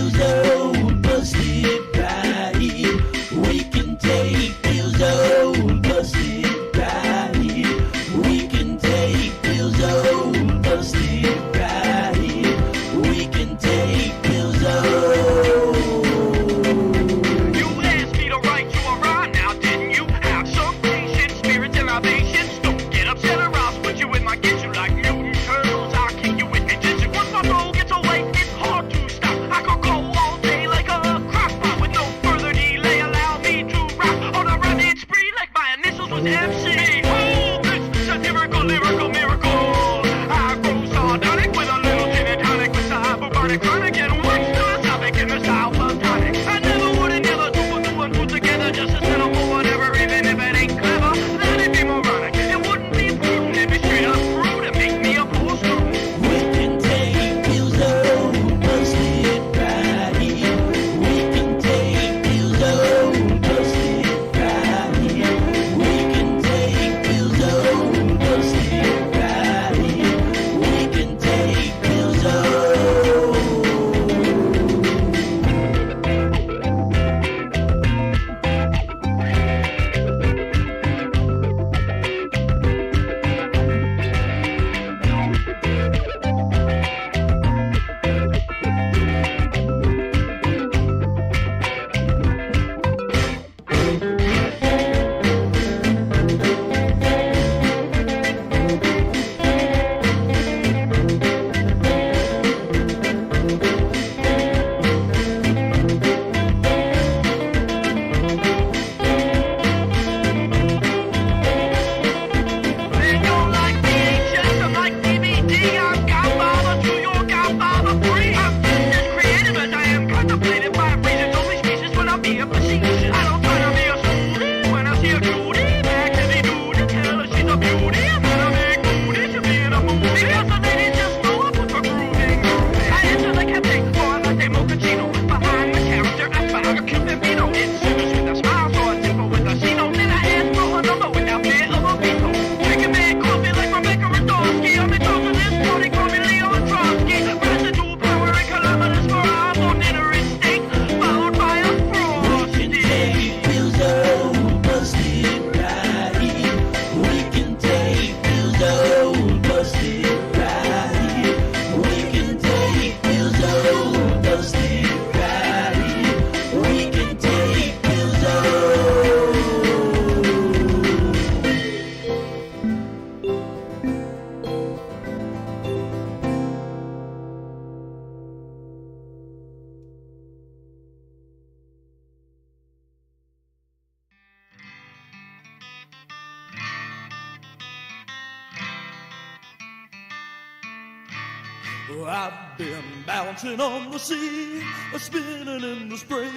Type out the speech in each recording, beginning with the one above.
old busted ride. We can take Bill's old busted ride. We can take Bill's old busted ride. We can take Bill's old. You asked me to write you a rhyme now, didn't you? Have some patience, spirits and libations. Don't get upset or I'll split you with my get you like mutant turtles. I'll kick you with ninjas. Once my soul gets away, it's hard to stop. I could go all day like a crock pot with no further delay. Allow me to rock on a running spree like my initials was MC. Oh, this is a miracle, lyrical miracle. I grow sardonic with a little gin and tonic with bubonic chronic and what's philosophic in the style platonic. I never would and never do put two and two together just to settle for whatever, even if it ain't clever. That'd be moronic. It wouldn't be prudent. It'd be straight up rude and make me a poor student. We can take Bill's old busted ride. We can take Bill's old busted ride. We can take Bill's old busted ride. We can take Bill's old. Man, you're like VHS, I'm like DVD. I'm Godfather to your Godfather free. I'm just as creative as I am contemplative by reasons only species when I'm being facetious. I don't try to be a student when I see a cutie. Back to the dude, tell her she's a beauty. I'm not a big booty, she'll be in a movie. Because the ladies just know I put her grooving. I answer the captain for a latte mochaccino. Behind the character, I found a cute bambino. It's serious with a smile, so I simple with a C note. Then I ask for her number without fear of a veto. Drinking big coffee like Rebecca Radonsky. I'm in charge of this party, call me Leo and Trotsky. Rising to power in kilometers per hour on dinner and steak, followed by a We frosty. can take Bill's old busted ride. We can take Bill's old busted ride. We can take Bill's old busted ride. We can take Bill's old. I've been bouncing on the sea, spinning in the spray,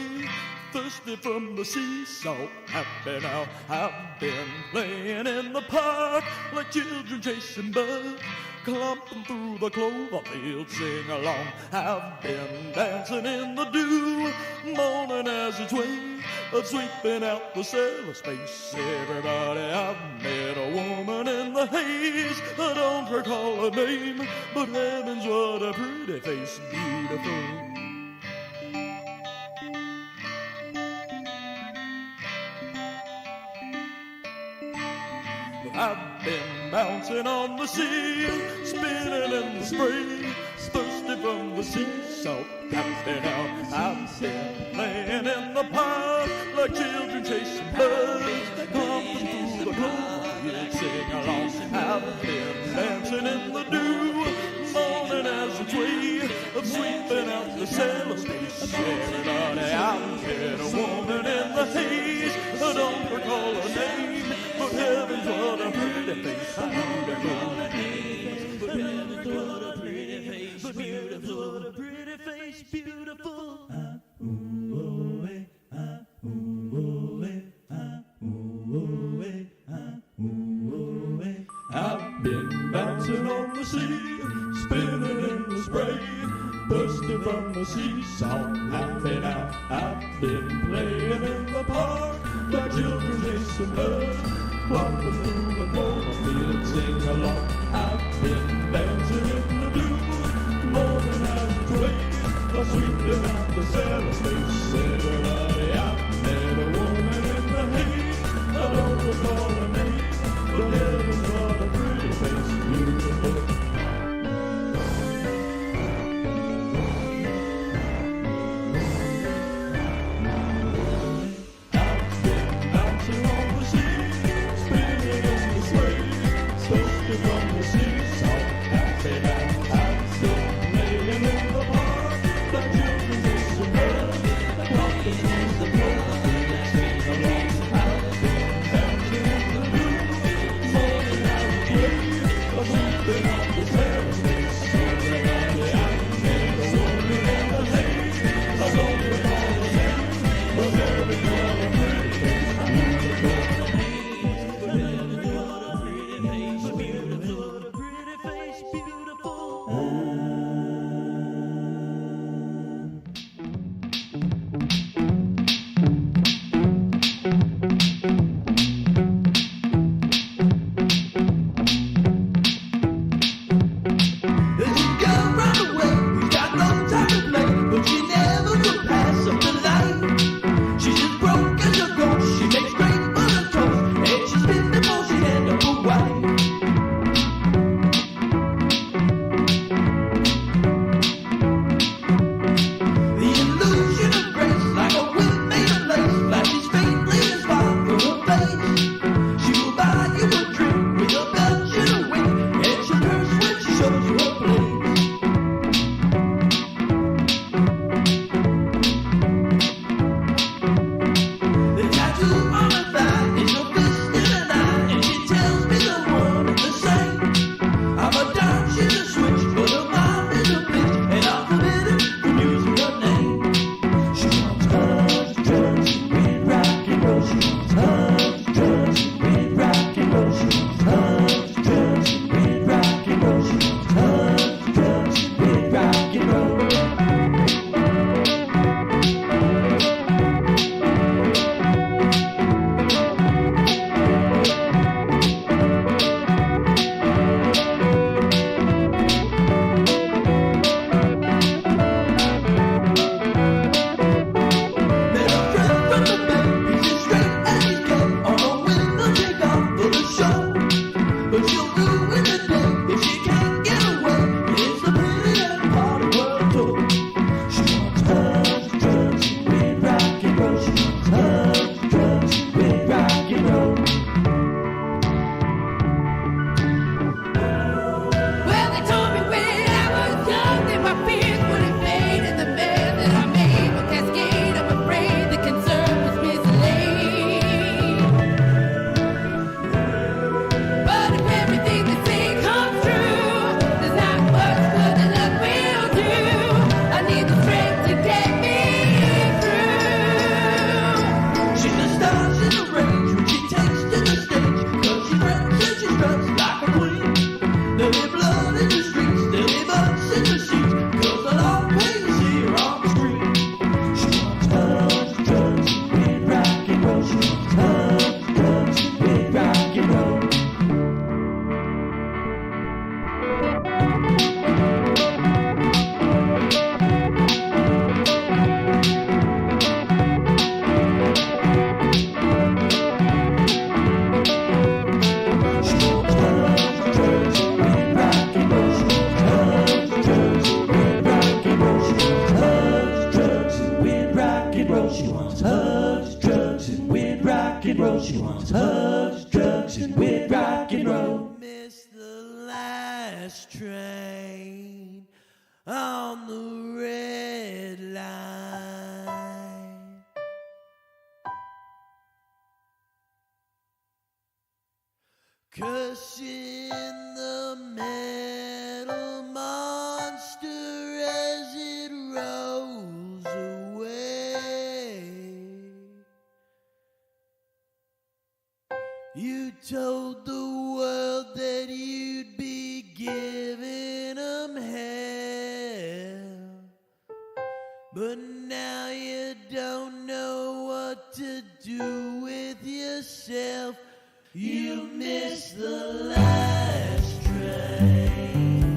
thirsty from the seesaw, happy now. I've been playing in the park like children chasing birds, clumping through the clover field, sing along. I've been dancing in the dew, morning as it's way, sweeping out the cellar space. Everybody, I've met a woman in the haze, I don't recall her name, but heavens, what a pretty face, beautiful. I've been bouncing on the sea, spinning in the spray, thirsty from the seesaw, happy now. I've been playing in the park like children chasing birds, clumping through the clover, sing along. I've been dancing in the dew, morning as it's way, sweeping out the cellar space. Everybody, I've met a woman in the haze, I don't recall her name, but heavens, what a pretty face, beautiful. But heavens, what a pretty face, beautiful. What a pretty face, beautiful. I've been bouncing on the sea, spinning in the spray, thirsty from the seesaw, happy now. I've been playing in the park like children chasing birds, clumping through the clover field, sing along. I've been dancing in the dew, morning as it's way, a sweeping out the cellar space. Everybody out, met a woman in the haze. I don't recall her name, but heavens, what a pretty face, beautiful. She wants hugs, drugs, and weird rock and roll. Miss the last train on the red line. 'Cause in the metal monster as it rolls away, you told the world that you'd be giving them hell, but now you don't know what to do with yourself. You missed the last train.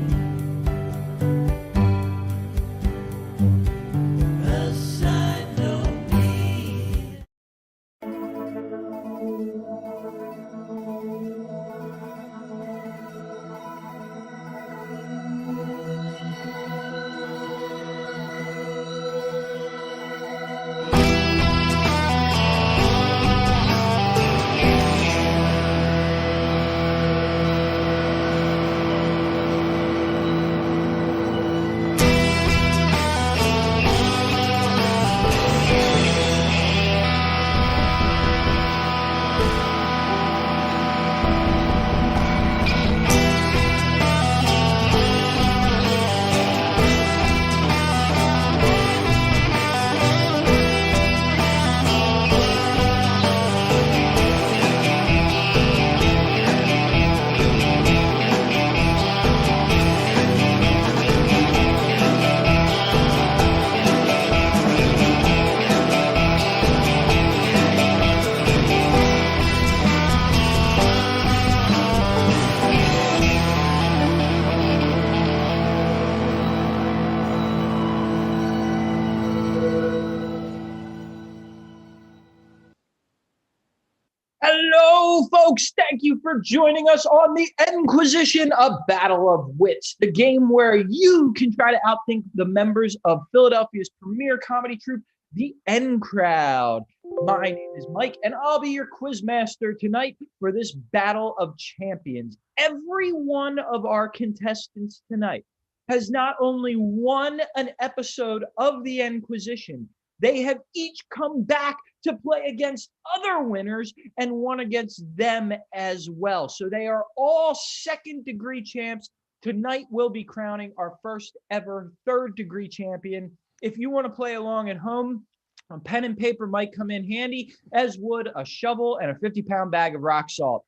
folks, thank you for joining us on the N-Quisition, a battle of wits, the game where you can try to outthink the members of Philadelphia's premier comedy troupe, the N Crowd. My name is Mike, and I'll be your quiz master tonight for this battle of champions. Every one of our contestants tonight has not only won an episode of the N-Quisition, they have each come back to play against other winners and won against them as well. So they are all second-degree champs. Tonight we'll be crowning our first ever third-degree champion. If you want to play along at home, a pen and paper might come in handy, as would a shovel and a 50-pound bag of rock salt.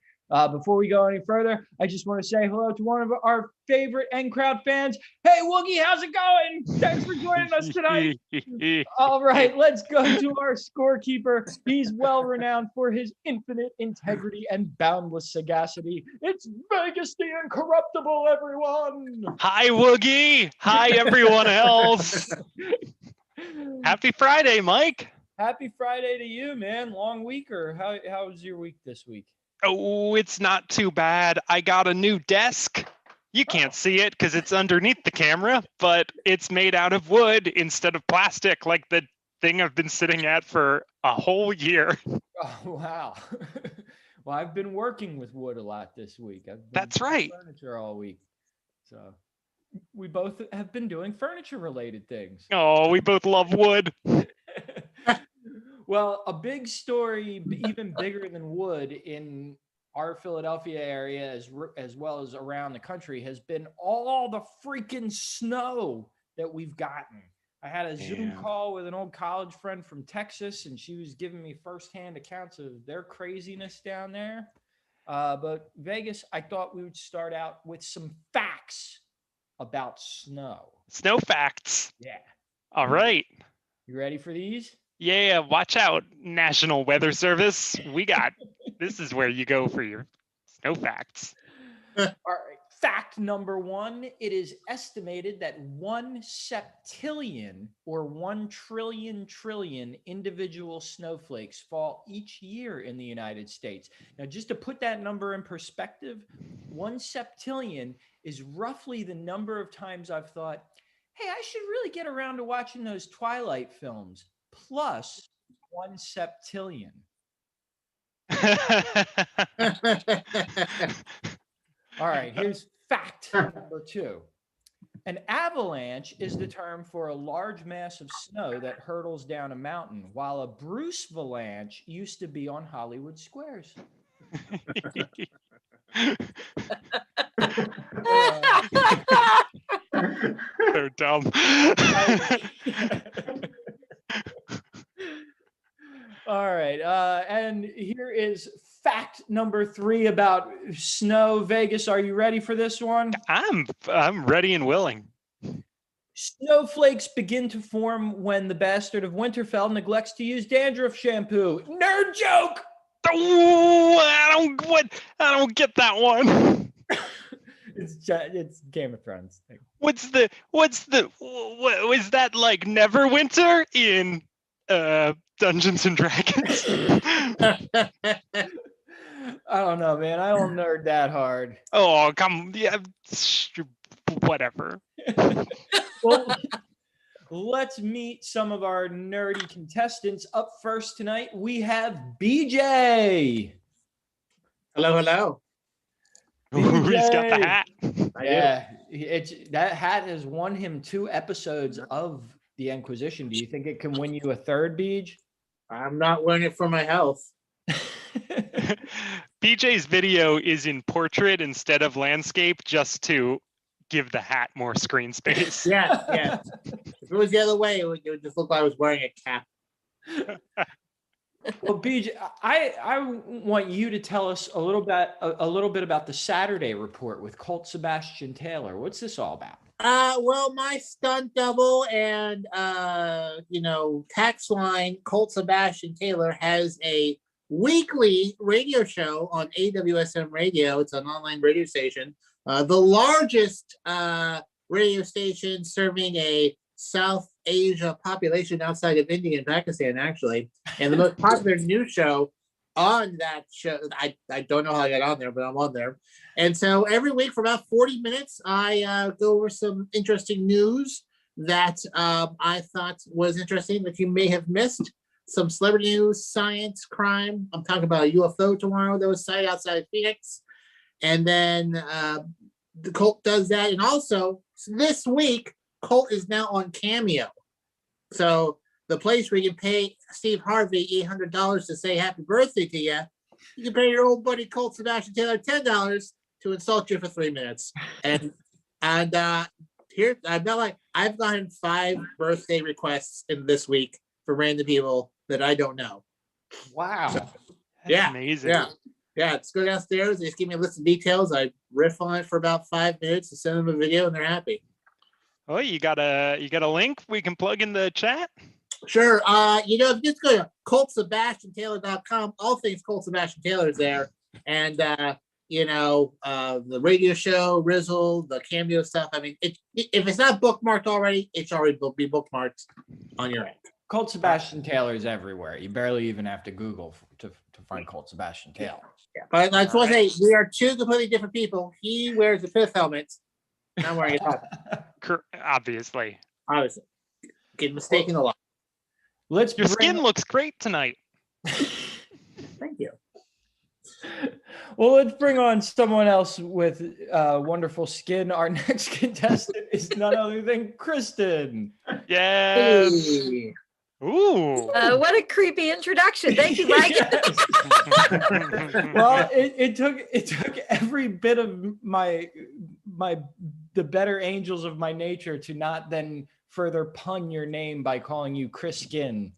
Before we go any further, I just want to say hello to one of our favorite N-Crowd fans. Hey, Woogie, how's it going? Thanks for joining us tonight. All right, let's go to our scorekeeper. He's well-renowned for his infinite integrity and boundless sagacity. It's Vegas the Incorruptible, everyone. Hi, Woogie. Hi, everyone else. Happy Friday, Mike. Happy Friday to you, man. Long week, or how was your week this week? Oh, it's not too bad. I got a new desk. You can't see it because it's underneath the camera, but it's made out of wood instead of plastic, like the thing I've been sitting at for a whole year. Oh, wow. Well, I've been working with wood a lot this week. That's right. Furniture all week. So we both have been doing furniture-related things. Oh, we both love wood. Well, a big story, even bigger than wood, in our Philadelphia area as well as around the country has been all the freaking snow that we've gotten. I had a Zoom call with an old college friend from Texas, and she was giving me firsthand accounts of their craziness down there. But Vegas, I thought we would start out with some facts about snow. Snow facts. Yeah. All right. You ready for these? Yeah, watch out, National Weather Service. This is where you go for your snow facts. All right. Fact number one, it is estimated that 1 septillion or 1 trillion individual snowflakes fall each year in the United States. Now, just to put that number in perspective, 1 septillion is roughly the number of times I've thought, hey, I should really get around to watching those Twilight films, plus 1 septillion. All right, here's fact number two. An avalanche is the term for a large mass of snow that hurtles down a mountain, while a Bruce-valanche used to be on Hollywood squares. So dumb. All right, and here is fact number three about snow. Vegas, are you ready for this one? I'm ready and willing. Snowflakes begin to form when the bastard of Winterfell neglects to use dandruff shampoo. Nerd joke. Oh, I don't get that one. It's Game of Thrones. Was that like Neverwinter in Dungeons and Dragons? I don't know, man. I don't nerd that hard. Oh, come, yeah, whatever. Well, let's meet some of our nerdy contestants. Up first tonight, we have BJ. Hello, hello. Ooh, he's got the hat. Yeah, that hat has won him 2 episodes of the N-Quisition. Do you think it can win you a third, Beej? I'm not wearing it for my health. BJ's video is in portrait instead of landscape, just to give the hat more screen space. Yeah. If it was the other way, it would just look like I was wearing a cap. Well, BJ, I want you to tell us a little bit about the Saturday Report with Colt Sebastian Taylor. What's this all about? Well, my stunt double and tax line Colt Sebastian Taylor has a weekly radio show on AWSM Radio. It's an online radio station, the largest radio station serving a South Asia population outside of India and Pakistan, actually. And the most popular news show on that show. I don't know how I got on there, but I'm on there. And so every week for about 40 minutes, I go over some interesting news that I thought was interesting that you may have missed. Some celebrity news, science, crime. I'm talking about a UFO tomorrow that was sighted outside Phoenix. And then the Cult does that. And also this week, Cult is now on Cameo. So the place where you can pay Steve Harvey $800 to say happy birthday to you, you can pay your old buddy Colt Sebastian Taylor $10 to insult you for 3 minutes. And here I've gotten 5 birthday requests in this week for random people that I don't know. Wow. That's Yeah, amazing. Yeah. Just go downstairs. They just give me a list of details. I riff on it for about 5 minutes and send them a video, and they're happy. Oh, you got a link we can plug in the chat? Sure. Just go to ColtSebastianTaylor.com. All things Colt Sebastian Taylor is there. And the radio show, Rizzle, the Cameo stuff. I mean, if it's not bookmarked already, it's already be bookmarked on your end. Colt Sebastian Taylor is everywhere. You barely even have to Google to find Colt Sebastian Taylor. Yeah. But I just want to say, we are 2 completely different people. He wears a pith helmet. And I'm wearing a top. Obviously. Obviously. Get mistaken a lot. Your skin looks great tonight. Thank you. Well, let's bring on someone else with wonderful skin. Our next contestant is none other than Kristen. Yeah. Hey. Ooh. What a creepy introduction. Thank you, Mike. Well, it took every bit of the better angels of my nature to not then further pun your name by calling you Chris Skin.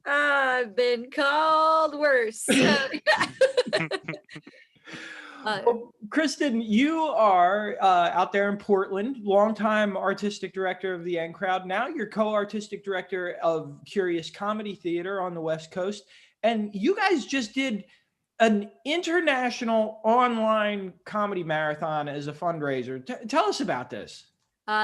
I've been called worse. Well, Kristen, you are out there in Portland, longtime artistic director of the N Crowd. Now you're co-artistic director of Curious Comedy Theater on the West Coast. And you guys just did an international online comedy marathon as a fundraiser. Tell us about this.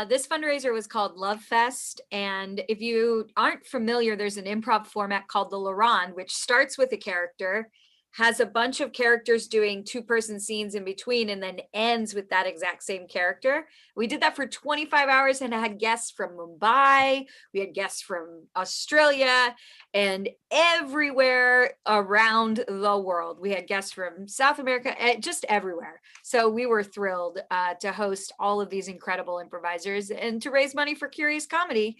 This fundraiser was called Love Fest. And if you aren't familiar, there's an improv format called the Laron, which starts with a character, has a bunch of characters doing 2-person scenes in between, and then ends with that exact same character. We did that for 25 hours and had guests from Mumbai. We had guests from Australia and everywhere around the world. We had guests from South America, just everywhere. So we were thrilled to host all of these incredible improvisers and to raise money for Curious Comedy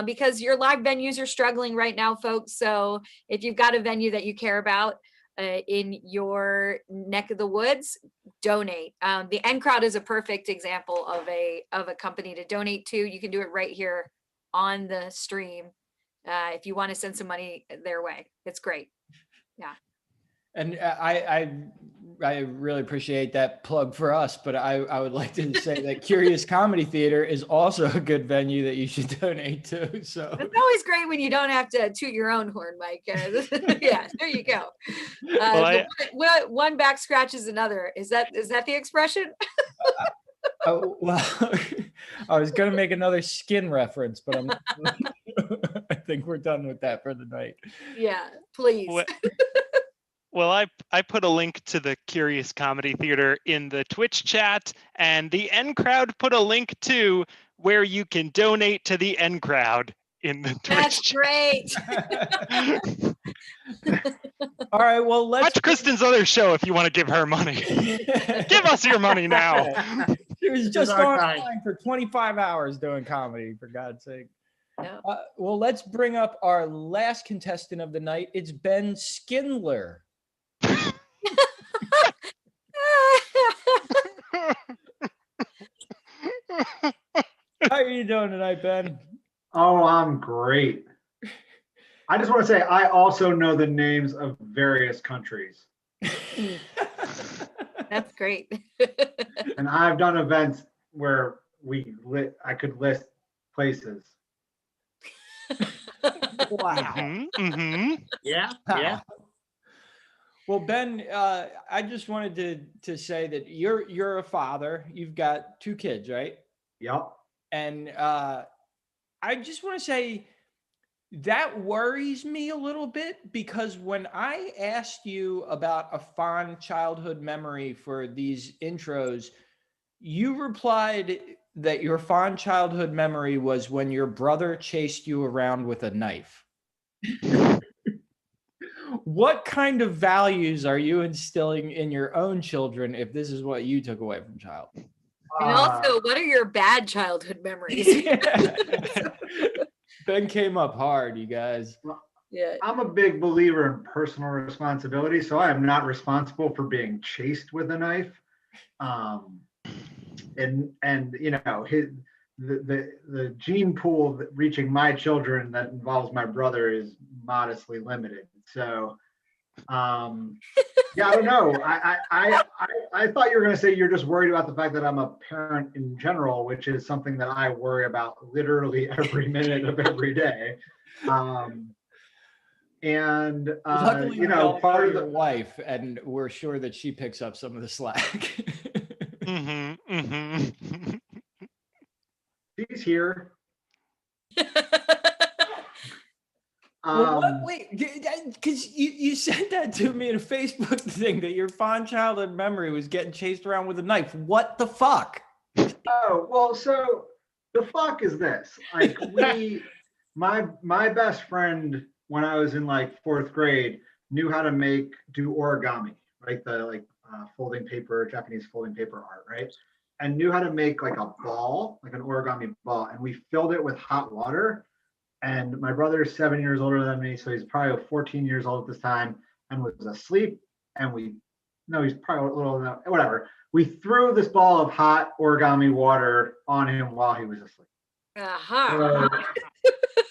because your live venues are struggling right now, folks. So if you've got a venue that you care about, in your neck of the woods, donate. The N Crowd is a perfect example of a company to donate to. You can do it right here on the stream if you want to send some money their way. It's great. Yeah. And I really appreciate that plug for us, but I would like to say that Curious Comedy Theater is also a good venue that you should donate to. So it's always great when you don't have to toot your own horn, Mike. Yeah, there you go. One back scratches another. Is that the expression? Well, I was going to make another Skin reference, but I think we're done with that for the night. Yeah, please. Well, I put a link to the Curious Comedy Theater in the Twitch chat, and the N Crowd put a link to where you can donate to the N Crowd in the Twitch chat. That's great. All right, well, let's watch Kristen's other show if you want to give her money. Give us your money now. She was just online for 25 hours doing comedy, for God's sake. No. Well, let's bring up our last contestant of the night. It's Ben Skindler. How are you doing tonight, Ben? Oh, I'm great. I just want to say I also know the names of various countries. That's great. And I've done events where I could list places. Wow. Mm-hmm. Yeah. Well, Ben, I just wanted to say that you're a father. You've got 2 kids, right? Yep. And I just want to say that worries me a little bit because when I asked you about a fond childhood memory for these intros, you replied that your fond childhood memory was when your brother chased you around with a knife. What kind of values are you instilling in your own children if this is what you took away from childhood? And also, what are your bad childhood memories? Ben came up hard, you guys. Yeah. I'm a big believer in personal responsibility, so I am not responsible for being chased with a knife. And you know, the gene pool that reaching my children that involves my brother is modestly limited. So yeah, I don't know. I thought you were going to say you're just worried about the fact that I'm a parent in general, which is something that I worry about literally every minute of every day. Luckily, you know, part of your the wife, and we're sure that she picks up some of the slack. she's here. Well, wait, because you said that to me in a Facebook thing that your fond childhood memory was getting chased around with a knife. What the fuck? Oh, well, so the fuck is this? Like my best friend when I was in like 4th grade knew how to do origami, right? The folding paper, Japanese folding paper art, right? And knew how to make like a ball, like an origami ball. And we filled it with hot water. And my brother is 7 years older than me, so he's probably 14 years old at this time, and was asleep. And he's probably a little, whatever. We threw this ball of hot origami water on him while he was asleep. Uh-huh.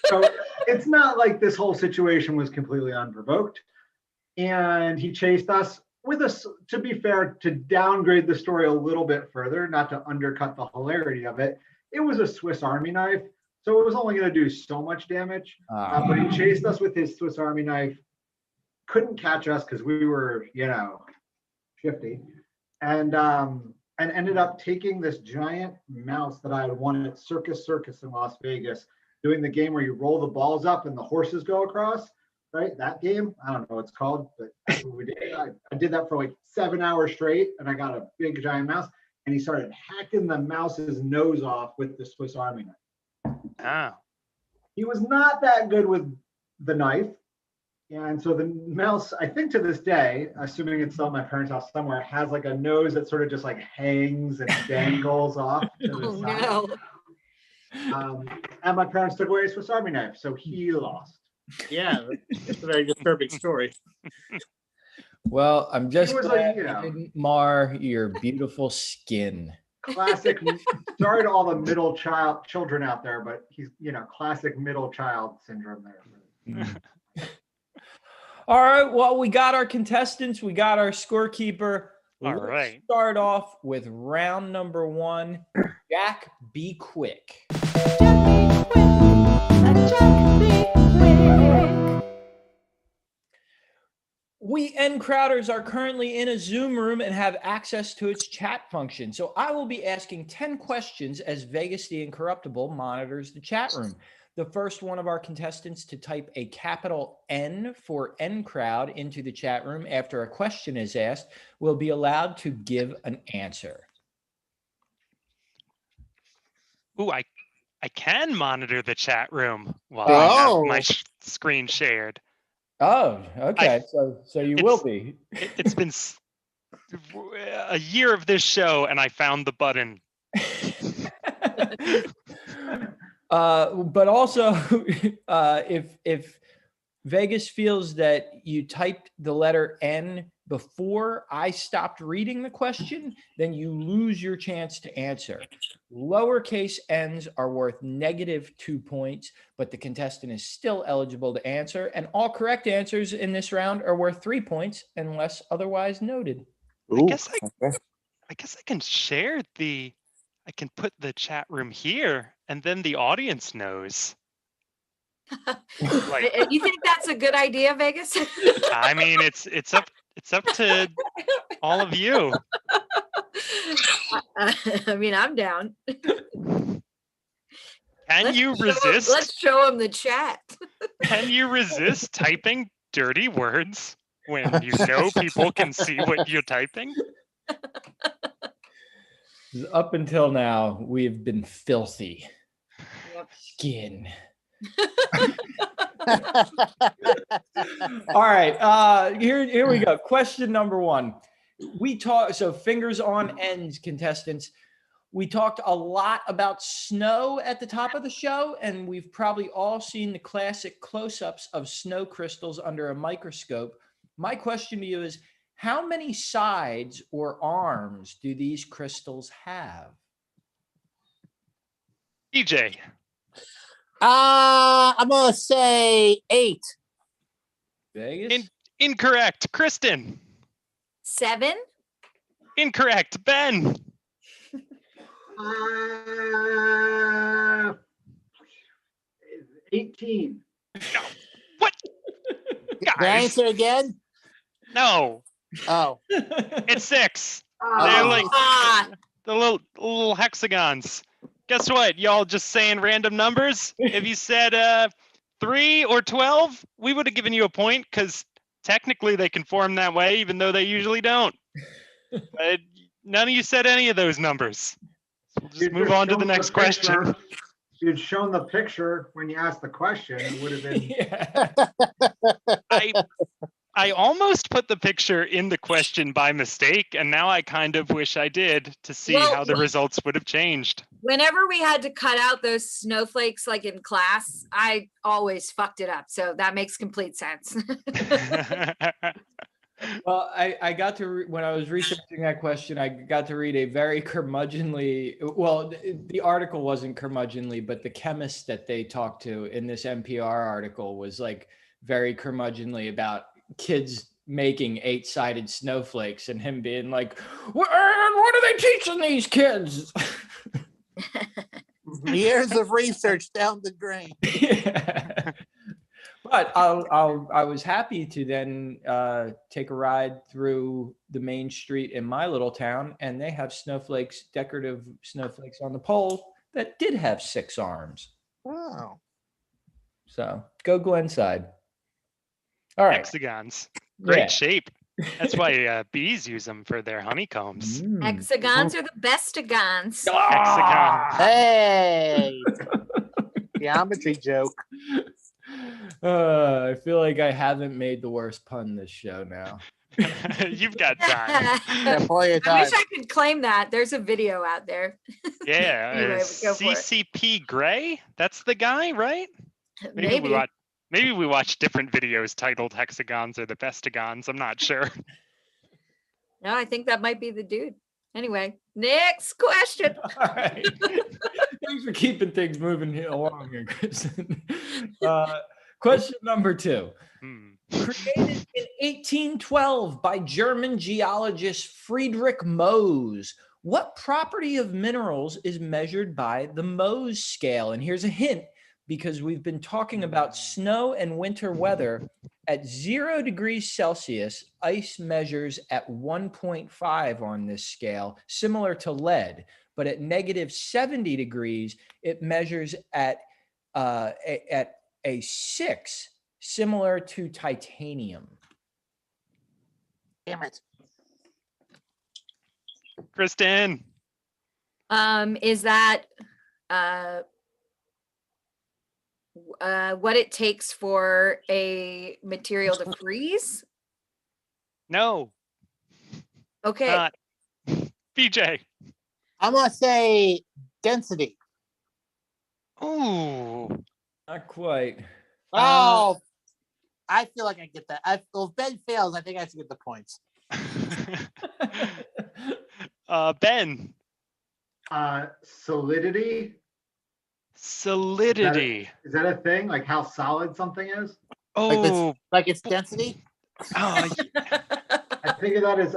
So it's not like this whole situation was completely unprovoked. And he chased us with us, to be fair, to downgrade the story a little bit further, not to undercut the hilarity of it. It was a Swiss Army knife. So it was only going to do so much damage, but he chased us with his Swiss Army knife, couldn't catch us because we were, you know, shifty, and ended up taking this giant mouse that I had won at Circus in Las Vegas, doing the game where you roll the balls up and the horses go across, right? That game, I don't know what it's called, but that's what we did. I did that for like 7 hours straight, and I got a big giant mouse, and he started hacking the mouse's nose off with the Swiss Army knife. Oh. He was not that good with the knife. And so the mouse, I think to this day, assuming it's still at my parents' house somewhere, has like a nose that sort of just like hangs and dangles off to the side. No. And my parents took away his Swiss Army knife, so he lost. Yeah, it's a very disturbing story. Well, I'm just was glad like, you know, you didn't mar your beautiful skin. Classic. Sorry to all the middle children out there, but he's, you know, classic middle child syndrome there. All right. Well, we got our contestants. We got our scorekeeper. All Let's right. start off with round number 1. Jack, be quick. We N-Crowders are currently in a Zoom room and have access to its chat function. So I will be asking 10 questions as Vegas the Incorruptible monitors the chat room. The first one of our contestants to type a capital N for N-Crowd into the chat room after a question is asked will be allowed to give an answer. Ooh, I can monitor the chat room while I have my screen shared. Oh, okay. So you will be. It's been a year of this show, and I found the button. But also, if Vegas feels that you typed the letter N before I stopped reading the question, then you lose your chance to answer. Lowercase n's are worth -2 points, but the contestant is still eligible to answer. And all correct answers in this round are worth 3 points unless otherwise noted. I guess I can share I can put the chat room here, and then the audience knows. Like, You think that's a good idea, Vegas? I mean, it's up to all of you. I mean, I'm down. Can you Let's resist? show him the chat. Can you resist typing dirty words when you know people can see what you're typing? Up until now, we've been filthy. Yep. Skin. All right. Here we go. Question number one. So fingers on ends, contestants. We talked a lot about snow at the top of the show, and we've probably all seen the classic close-ups of snow crystals under a microscope. My question to you is, how many sides or arms do these crystals have? EJ, I'm gonna say 8. Vegas? incorrect. Kristen, 7. incorrect. Ben, 18. what? The Guys, answer again? no, Oh. it's 6. Oh. They're like Ah, the little hexagons. Guess what? Y'all just saying random numbers. If you said 3 or 12, we would have given you a point because technically they can form that way, even though they usually don't. But none of you said any of those numbers. So we'll just You'd move just on to shown the next picture. question. You'd shown the picture when you asked the question. It would have been. Yeah. I almost put the picture in the question by mistake, and now I kind of wish I did to see Well, how the results would have changed. whenever we had to cut out those snowflakes, like in class, I always fucked it up. So that makes complete sense. Well, I got to when I was researching that question, I got to read a very curmudgeonly. Well, the article wasn't curmudgeonly, but the chemist that they talked to in this NPR article was like very curmudgeonly about kids making 8-sided snowflakes and him being like, what are they teaching these kids? Years of research down the drain. Yeah. But I was happy to then take a ride through the main street in my little town, and they have snowflakes, decorative snowflakes on the pole that did have 6 arms. Wow. So go Glenside. All right. Hexagons. Great Yeah. shape. That's why bees use them for their honeycombs. Hexagons are the bestagons. Ah! Hey. Geometry joke. I feel like I haven't made the worst pun this show now. You've got time. Yeah, boy, it I wish does. I could claim that. There's a video out there. Yeah, Anyway, go for it. CCP Gray. That's the guy, right? Maybe. Maybe we watch different videos titled "Hexagons" or "The Bestagons." I'm not sure. No, I think that might be the dude. Anyway, next question. All right. Thanks for keeping things moving along here, Kristen. Question number 2. Created in 1812 by German geologist Friedrich Mohs, what property of minerals is measured by the Mohs scale? And here's a hint, because we've been talking about snow and winter weather. At 0 degrees Celsius, ice measures at 1.5 on this scale, similar to lead. But at negative 70 degrees, it measures at a 6, similar to titanium. Damn it. Kristen. Is that what it takes for a material to freeze? No. Okay. Not. BJ. I'm gonna say density. Ooh. Not quite. Oh, I feel like I get that. Well, if Ben fails, I think I should get the points. Ben. Solidity. Solidity. Is that a thing? Like how solid something is? Oh, Like it's density. oh, I think of that as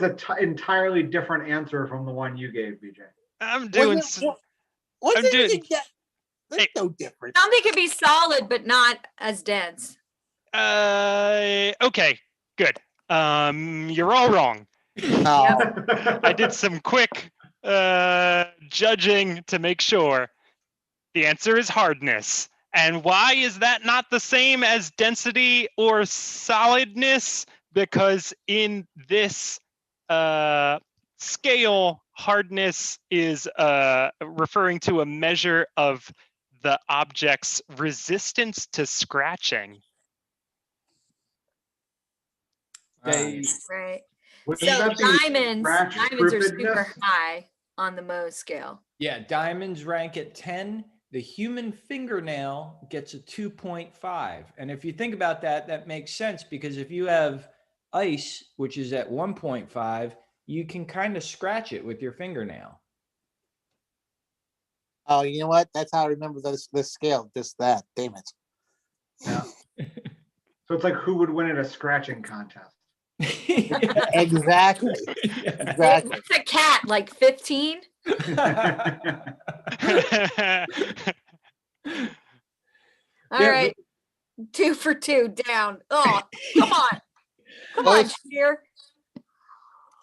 an entirely different answer from the one you gave, BJ. I'm doing. What's I'm it doing- you get? There's Hey. no difference. Something could be solid, but not as dense. Okay. Good. You're all wrong. Oh, I did some quick judging to make sure. The answer is hardness. And why is that not the same as density or solidness? Because in this scale, hardness is referring to a measure of the object's resistance to scratching. They, Right. Wouldn't So that be diamonds are scratch-proofedness? super high on the Mohs scale. yeah, diamonds rank at 10. The human fingernail gets a 2.5. And if you think about that, that makes sense because if you have ice, which is at 1.5, you can kind of scratch it with your fingernail. Oh, you know what? That's how I remember this scale. Just that. Damn it. Yeah. So it's like who would win at a scratching contest? Exactly. Exactly. It's a cat, like 15. All Yeah, right. 2 for 2 down. Oh, come on. Come on, Sheer.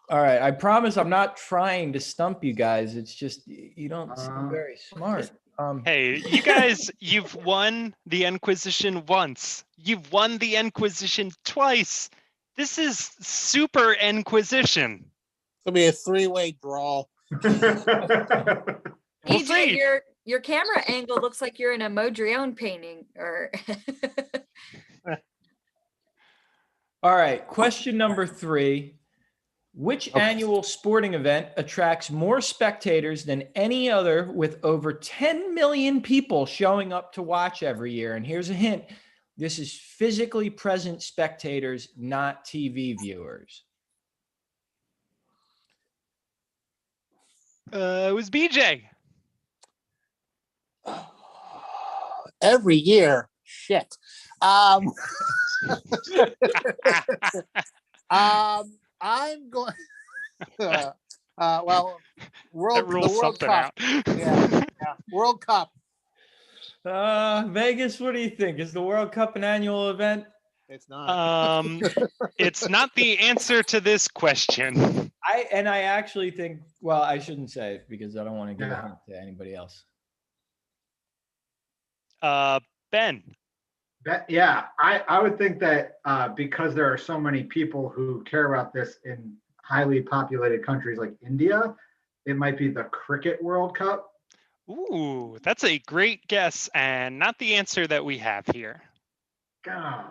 All right, I promise I'm not trying to stump you guys. It's just you don't seem very smart. Hey, you guys, you've won the N-Quisition once. You've won the N-Quisition twice. This is super N-Quisition. It'll be a 3-way draw. We'll EJ, see. your camera angle looks like you're in a Modrione painting or All right, question number 3. Which annual sporting event attracts more spectators than any other with over 10 million people showing up to watch every year? And here's a hint. This is physically present spectators, not TV viewers. It was BJ. Every year. Shit. I'm going. Well, That the World rules something Cup. out. Yeah, World Cup. Vegas, what do you think? Is the World Cup an annual event? It's not. It's not the answer to this question. I actually think, well, I shouldn't say it because I don't want to give a hint to anybody else. Ben. Yeah, I would think that because there are so many people who care about this in highly populated countries like India, it might be the Cricket World Cup. Ooh, that's a great guess and not the answer that we have here, God.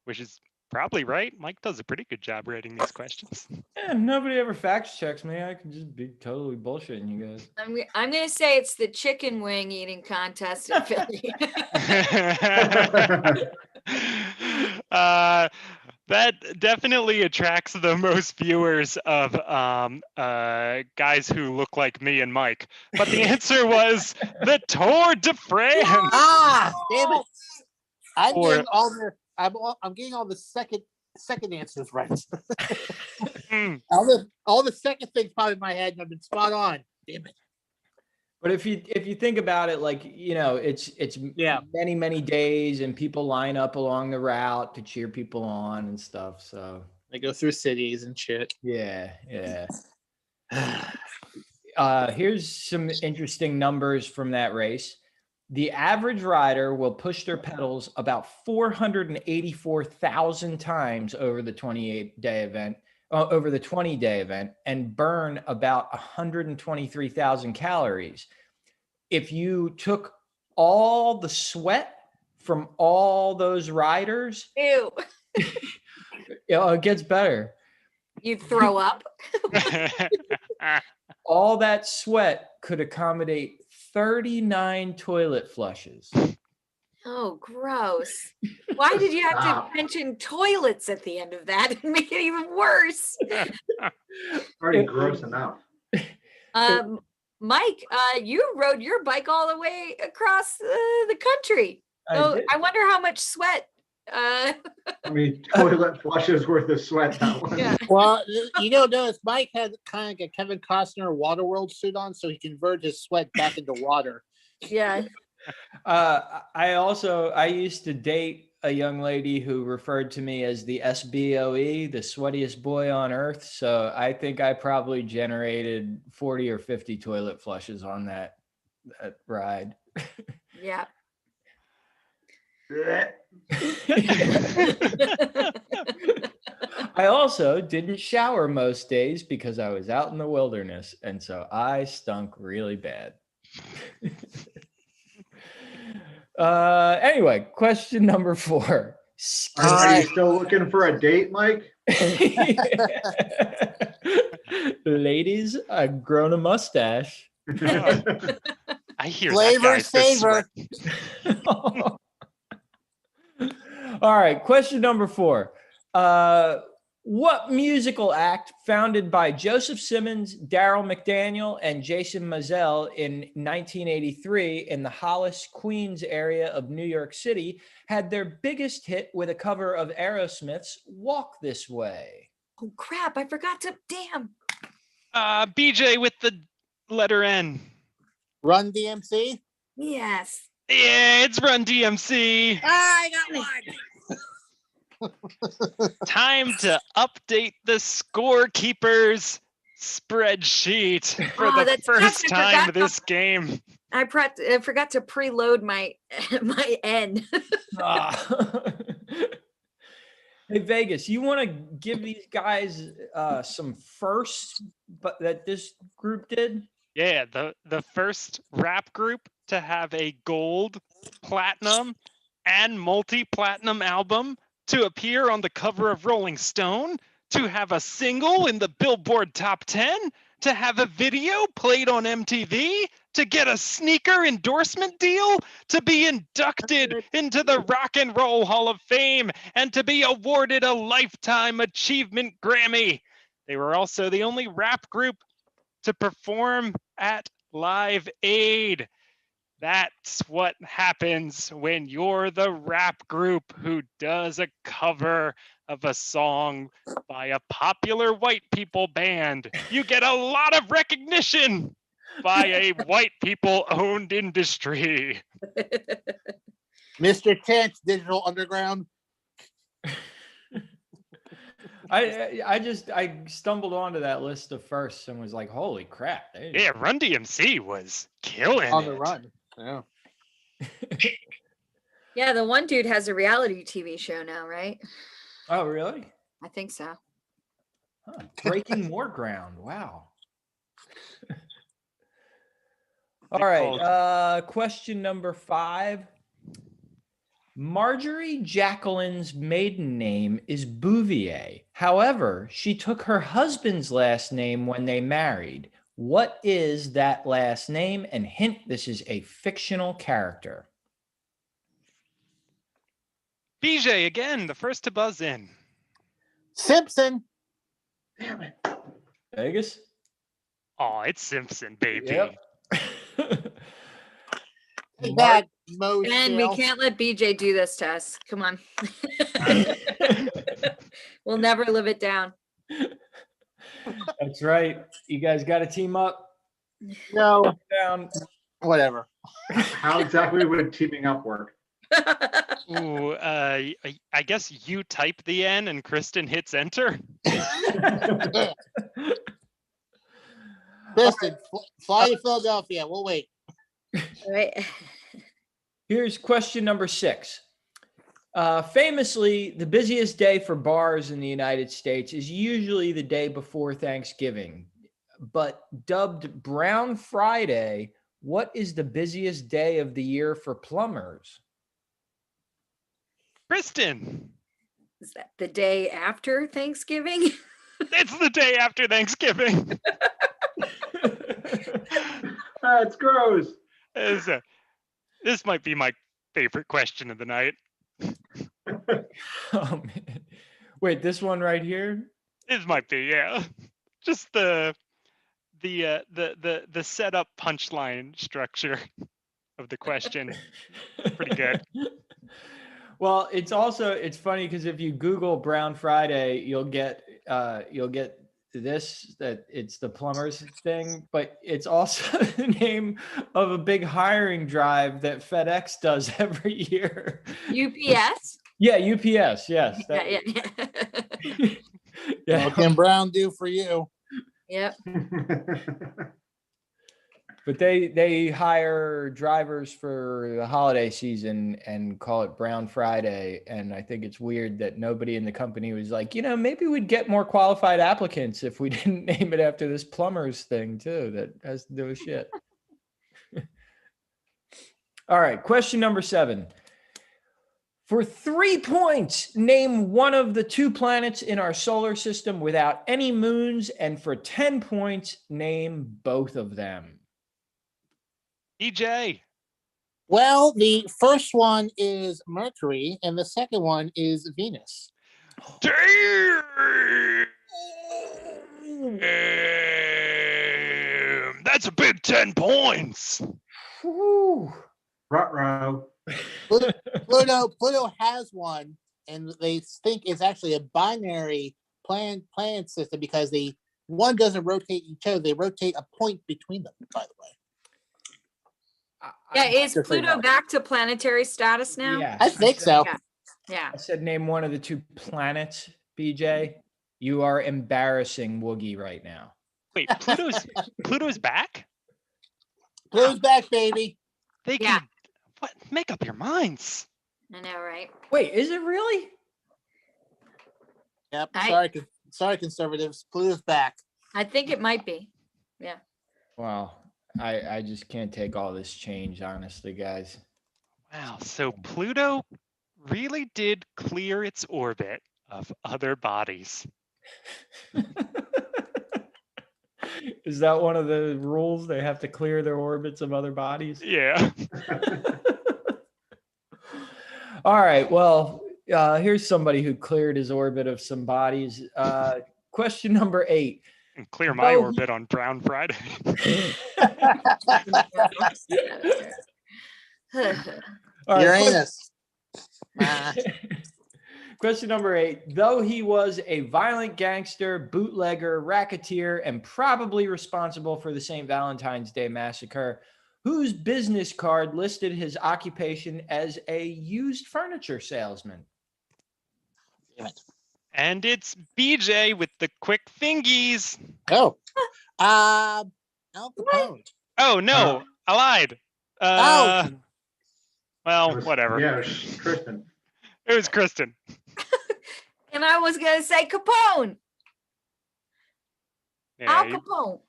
which is probably right. Mike does a pretty good job writing these questions. Yeah, nobody ever fact checks me. I can just be totally bullshitting you guys. I'm gonna say it's the chicken wing eating contest in Philly. That definitely attracts the most viewers of guys who look like me and Mike. But the answer was the Tour de France. Damn it! I'm Or- getting all the I'm getting all the second answers right. all the second things pop in my head, and I've been spot on. Damn it! But if you think about it, like, you know, it's many days and people line up along the route to cheer people on and stuff. So They go through cities and shit. yeah. Here's some interesting numbers from that race. The average rider will push their pedals about 484,000 times over the 20-day event and burn about 123,000 calories. If you took all the sweat from all those riders, Ew. it gets better. You'd throw up. All that sweat could accommodate 39 toilet flushes. Oh, gross. Why did you have to mention toilets at the end of that and make it even worse? Already gross enough. Mike, you rode your bike all the way across the country. I wonder how much sweat. I mean, toilet flushes worth of sweat that one. Yeah. Well, notice Mike had kind of like a Kevin Costner Waterworld suit on, so he converted his sweat back into water. Yeah. I used to date a young lady who referred to me as the SBOE, the sweatiest boy on earth. So I think I probably generated 40 or 50 toilet flushes on that ride. Yeah. I also didn't shower most days because I was out in the wilderness, and so I stunk really bad. Anyway, question number 4. Are you still looking for a date, Mike? Ladies, I've grown a mustache. I hear Flavor that guy's the saver. sweat. All right, question number 4. What musical act founded by Joseph Simmons, Daryl McDaniel, and Jason Mizell in 1983 in the Hollis, Queens area of New York City had their biggest hit with a cover of Aerosmith's Walk This Way? Oh crap, I forgot to, damn. BJ with the letter N. Run DMC. Yes. Yeah, it's Run DMC. I got one. Time to update the scorekeeper's spreadsheet for Oh, the that's first yes, I time forgot this game. I forgot to preload my my N. Ah. Hey, Vegas, you want to give these guys some firsts but that this group did? Yeah, the first rap group to have a gold, platinum, and multi-platinum album, to appear on the cover of Rolling Stone, to have a single in the Billboard Top 10, to have a video played on MTV, to get a sneaker endorsement deal, to be inducted into the Rock and Roll Hall of Fame, and to be awarded a Lifetime Achievement Grammy. They were also the only rap group to perform at Live Aid. That's what happens when you're the rap group who does a cover of a song by a popular white people band. You get a lot of recognition by a white people owned industry. Mr. Chance, Digital Underground. I stumbled onto that list of firsts and was like, holy crap. Yeah, Run DMC was killing On it. the run. Yeah. Yeah, the one dude has a reality TV show now, right? Oh, really? I think so. Huh. Breaking more ground. Wow. All right. Question number 5. Marjorie Jacqueline's maiden name is Bouvier. However, she took her husband's last name when they married. What is that last name? And hint, this is a fictional character. BJ again, the first to buzz in. Simpson. Damn it. Vegas? Oh, it's Simpson, baby. Yep. Take that, Mo. And we can't let BJ do this to us. Come on. We'll never live it down. That's right. You guys got to team up. No. Down. Whatever. How exactly would teaming up work? Ooh, I guess you type the N and Kristen hits enter. Kristen, fly to Philadelphia. We'll wait. Right. Here's question number 6. Famously, the busiest day for bars in the United States is usually the day before Thanksgiving. But dubbed Brown Friday, what is the busiest day of the year for plumbers? Kristen, Is that the day after Thanksgiving? it's the day after Thanksgiving. That's gross. This might be my favorite question of the night. Oh, man. Wait, this one right here? This might be, yeah. Just the setup punchline structure of the question. Pretty good. Well, it's funny because if you Google Brown Friday, you'll get this, that it's the plumbers thing, but it's also the name of a big hiring drive that FedEx does every year. UPS? Yeah, UPS. Yes. Yeah. What can Brown do for you? Yep. But they hire drivers for the holiday season and call it Brown Friday. And I think it's weird that nobody in the company was like, maybe we'd get more qualified applicants if we didn't name it after this plumbers thing too, that has to do with shit. All right, question number 7. For 3 points, name one of the 2 planets in our solar system without any moons. And for 10 points, name both of them. EJ. Well, the first one is Mercury, and the second one is Venus. Damn! That's a big 10 points. Whew. Ruh-roh. Pluto has one, and they think it's actually a binary planet system because one doesn't rotate each other; they rotate a point between them. By the way. Yeah, is Pluto back to planetary status now? Yeah, I think so. Yeah. I said name one of the 2 planets, BJ. You are embarrassing Woogie right now. Wait, Pluto's back? Pluto's back, baby. They Yeah. can what? Make up your minds. I know, right? Wait, is it really? Yep. I- Sorry, conservatives. Pluto's back. I think it might be. Yeah. Wow. I just can't take all this change, honestly, guys. Wow, so Pluto really did clear its orbit of other bodies. Is that one of the rules? They have to clear their orbits of other bodies? Yeah. All right. Well, here's somebody who cleared his orbit of some bodies. Question number 8. And clear my Oh. orbit on Brown Friday. All right, Uranus. question number 8. Though he was a violent gangster, bootlegger, racketeer, and probably responsible for the St. Valentine's Day massacre, whose business card listed his occupation as a used furniture salesman? Damn it. And it's BJ with the quick fingies. Oh. Al Capone. Oh no, I lied. Oh. Well, whatever. Yeah, it was Kristen. It was Kristen. And I was gonna say Capone. Yeah, Al Capone.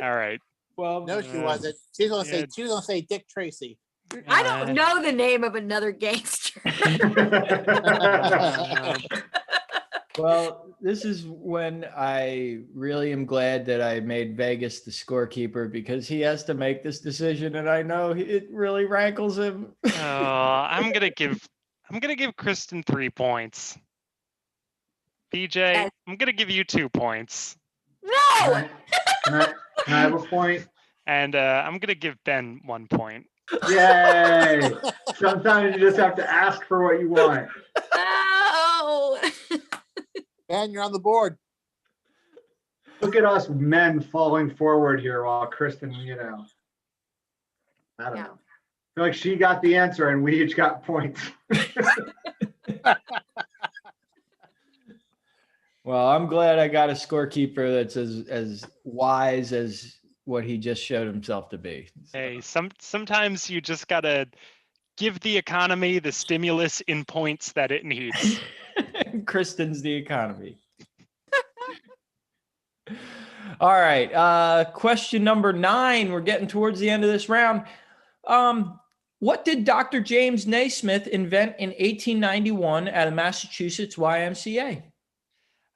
all right. Well, No, she wasn't. She was yeah. gonna say Dick Tracy. I don't know the name of another gangster. well, this is when I really am glad that I made Vegas the scorekeeper, because he has to make this decision, and I know it really rankles him. I'm gonna give Kristen 3 points. BJ, Yes. I'm gonna give you 2 points. No. Can I have a point? And I'm gonna give Ben 1 point. Yay! Sometimes you just have to ask for what you want. No. And you're on the board. Look at us men falling forward here while Kristen, I don't Yeah. know. I feel like she got the answer and we each got points. Well, I'm glad I got a scorekeeper that's as wise as what he just showed himself to be. So, Hey, sometimes you just gotta give the economy the stimulus in points that it needs. Kristen's the economy. All right. Question number 9. We're getting towards the end of this round. What did Dr. James Naismith invent in 1891 at a Massachusetts YMCA?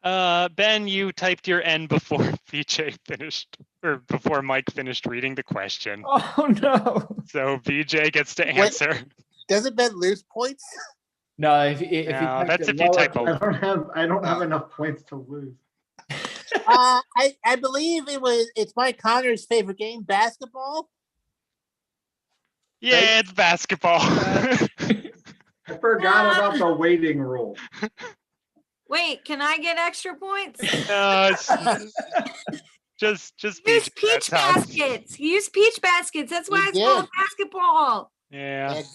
Ben, you typed your N before BJ finished, or before Mike finished reading the question. Oh, no. So BJ gets to answer. Doesn't Ben lose points? No, if he No, typed that's it if you lower- type I a don't have enough points to lose. I believe it's Mike Connor's favorite game, basketball. Yeah, it's basketball. I forgot about the waiting rule. Wait, can I get extra points? No, it's just Use BJ peach that time. baskets. Use peach baskets. That's why You it's called did. basketball. Yeah. And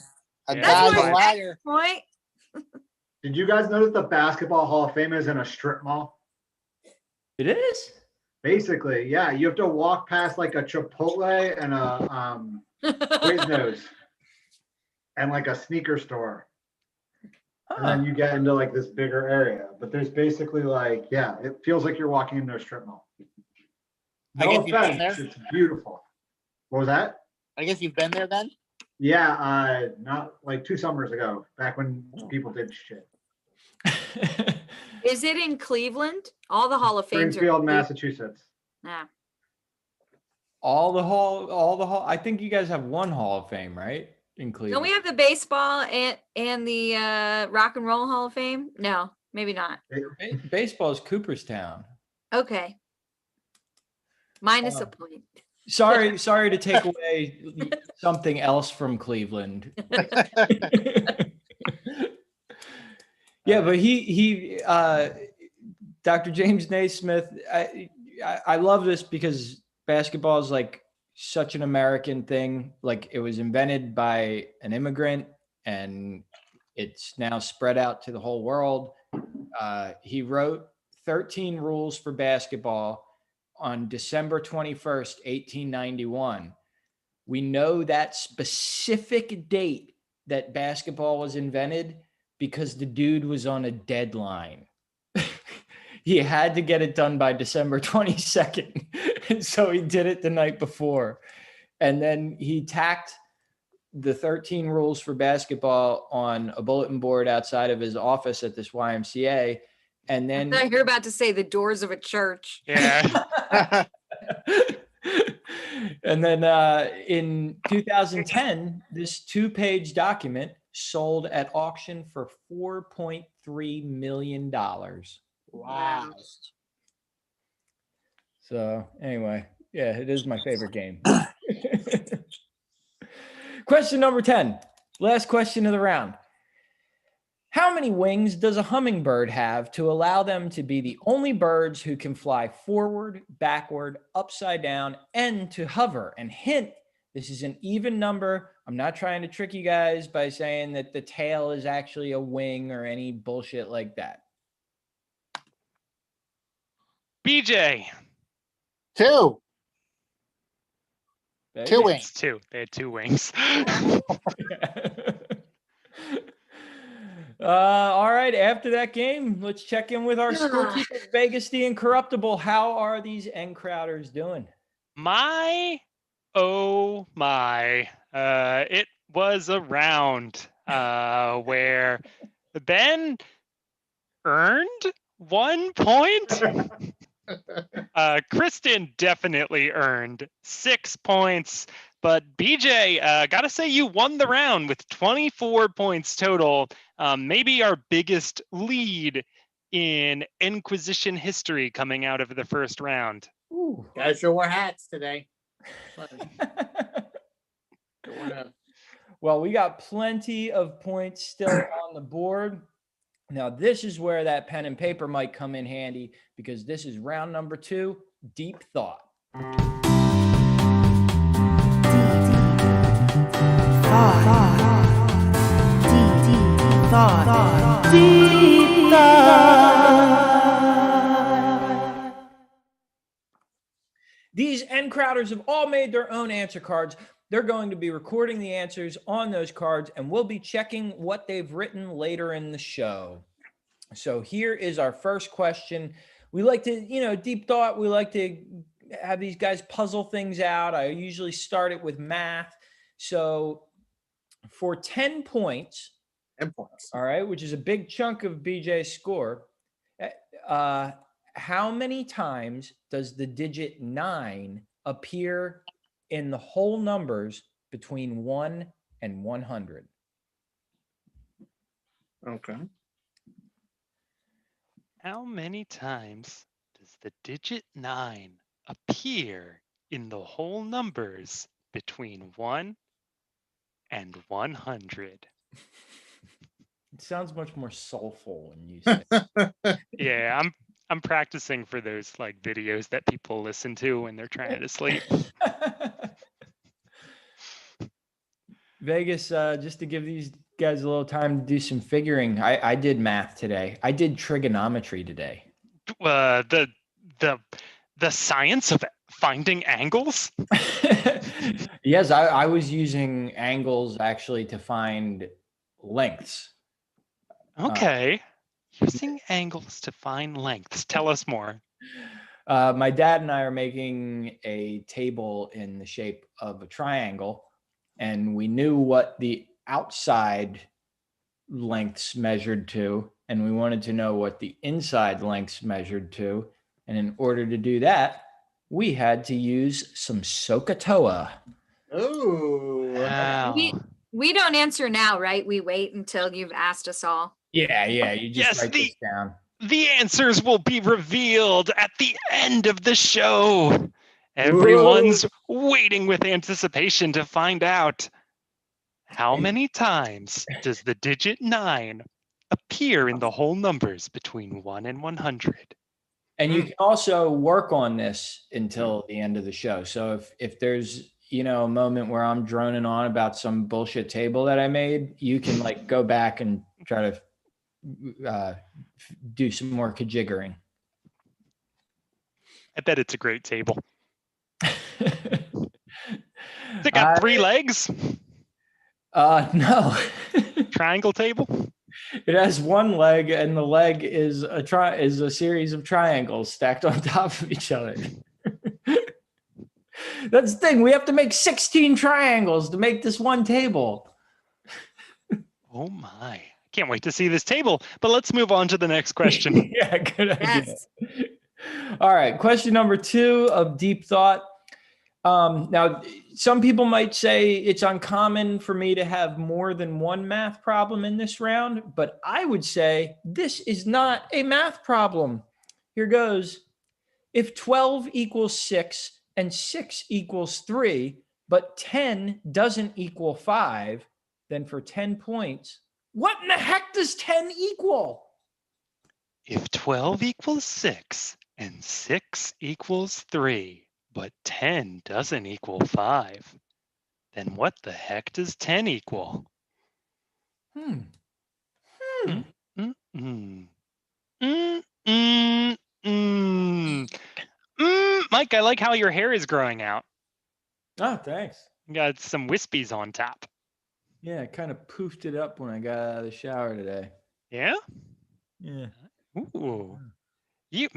a Yeah, guy's that's a what- liar. Point. Did you guys notice the Basketball Hall of Fame is in a strip mall? It is? Basically, yeah. You have to walk past like a Chipotle and a Quiznos and like a sneaker store. And then you get into like this bigger area. But there's basically like, yeah, it feels like you're walking into a strip mall. I No guess you've been offense, there? it's beautiful. What was that? I guess you've been there then? Yeah, not like 2 summers ago, back when people did shit. Is it in Cleveland? All the Hall of Fames are. Springfield, Massachusetts. Nah. all the hall. I think you guys have one Hall of Fame, right? In Cleveland. Don't we have the baseball and the Rock and Roll Hall of Fame? No, maybe not. Baseball is Cooperstown. Okay. Minus a point. Sorry to take away something else from Cleveland. Yeah, but he Dr. James Naismith, I love this because basketball is like such an American thing. Like it was invented by an immigrant and it's now spread out to the whole world. He wrote 13 rules for basketball on December 21st, 1891. We know that specific date that basketball was invented because the dude was on a deadline. He had to get it done by December 22nd. And so he did it the night before. And then he tacked the 13 rules for basketball on a bulletin board outside of his office at this YMCA. And then You're about to say the doors of a church. Yeah. And then in 2010, this 2-page document sold at auction for $4.3 million. Wow. So anyway, yeah, it is my favorite game. Question number 10, last question of the round. How many wings does a hummingbird have to allow them to be the only birds who can fly forward, backward, upside down, and to hover? And hint, this is an even number. I'm not trying to trick you guys by saying that the tail is actually a wing or any bullshit like that. BJ. 2. Baby. 2 wings. It's 2. They had 2 wings. All right. After that game, let's check in with our scorekeeper, Vegas the Incorruptible. How are these N-Crowders doing? Oh my. It was a round where Ben earned 1 point. Kristen definitely earned 6 points, but BJ, gotta say you won the round with 24 points total. Maybe our biggest lead in N-Quisition history coming out of the first round. Ooh. Guys sure wore hats today. Well, we got plenty of points still on the board. Now, this is where that pen and paper might come in handy because this is round number 2, Deep Thought. These N-Crowders have all made their own answer cards. They're going to be recording the answers on those cards, and we'll be checking what they've written later in the show. So here is our first question. We like to, deep thought. We like to have these guys puzzle things out. I usually start it with math. So for 10 points, 10 points. all right, which is a big chunk of BJ's score, how many times does the digit 9 appear in the whole numbers between 1 and 100? Okay. How many times does the digit 9 appear in the whole numbers between 1 and 100? It sounds much more soulful when you say it. Yeah, I'm practicing for those like videos that people listen to when they're trying to sleep. Vegas, just to give these guys a little time to do some figuring. I did math today. I did trigonometry today. The the science of finding angles? Yes, I was using angles actually to find lengths. Okay. Using angles to find lengths. Tell us more. My dad and I are making a table in the shape of a triangle, and we knew what the outside lengths measured to, and we wanted to know what the inside lengths measured to. And in order to do that, we had to use some SOHCAHTOA. Ooh. Wow. We don't answer now, right? We wait until you've asked us all. Yeah, you just Yes, write this down. The answers will be revealed at the end of the show. Everyone's waiting with anticipation to find out. How many times does the digit 9 appear in the whole numbers between 1 and 100? And you can also work on this until the end of the show. So if there's, a moment where I'm droning on about some bullshit table that I made, you can like go back and try to do some more kajiggering. I bet it's a great table. Has it got 3 legs? No. Triangle table? It has one leg, and the leg is a series of triangles stacked on top of each other. That's the thing. We have to make 16 triangles to make this one table. Oh my. Can't wait to see this table. But let's move on to the next question. Yeah, good idea. Yes. All right. Question number 2 of Deep Thought. Now, some people might say it's uncommon for me to have more than one math problem in this round, but I would say this is not a math problem. Here goes. If 12 equals 6 and 6 equals 3, but 10 doesn't equal 5, then for 10 points, what in the heck does 10 equal? If 12 equals 6 and 6 equals 3, but 10 doesn't equal 5, then what the heck does 10 equal? Mike, I like how your hair is growing out. Oh, thanks. You got some wispies on top. Yeah, I kind of poofed it up when I got out of the shower today. Yeah? Yeah. Ooh. You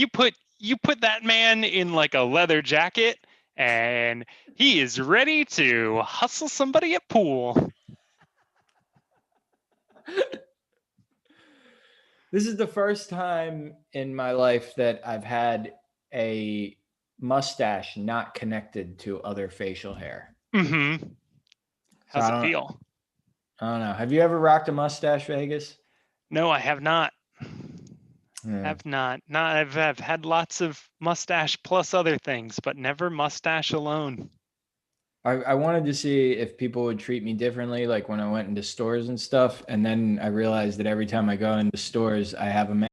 put that man in like a leather jacket and he is ready to hustle somebody at pool. This is the first time in my life that I've had a mustache not connected to other facial hair. Mm-hmm. How's it feel? I don't know. Have you ever rocked a mustache, Vegas? No, I have not. Yeah. Have not. I've had lots of mustache plus other things, but never mustache alone. I wanted to see if people would treat me differently, like when I went into stores and stuff. And then I realized that every time I go into stores, I have a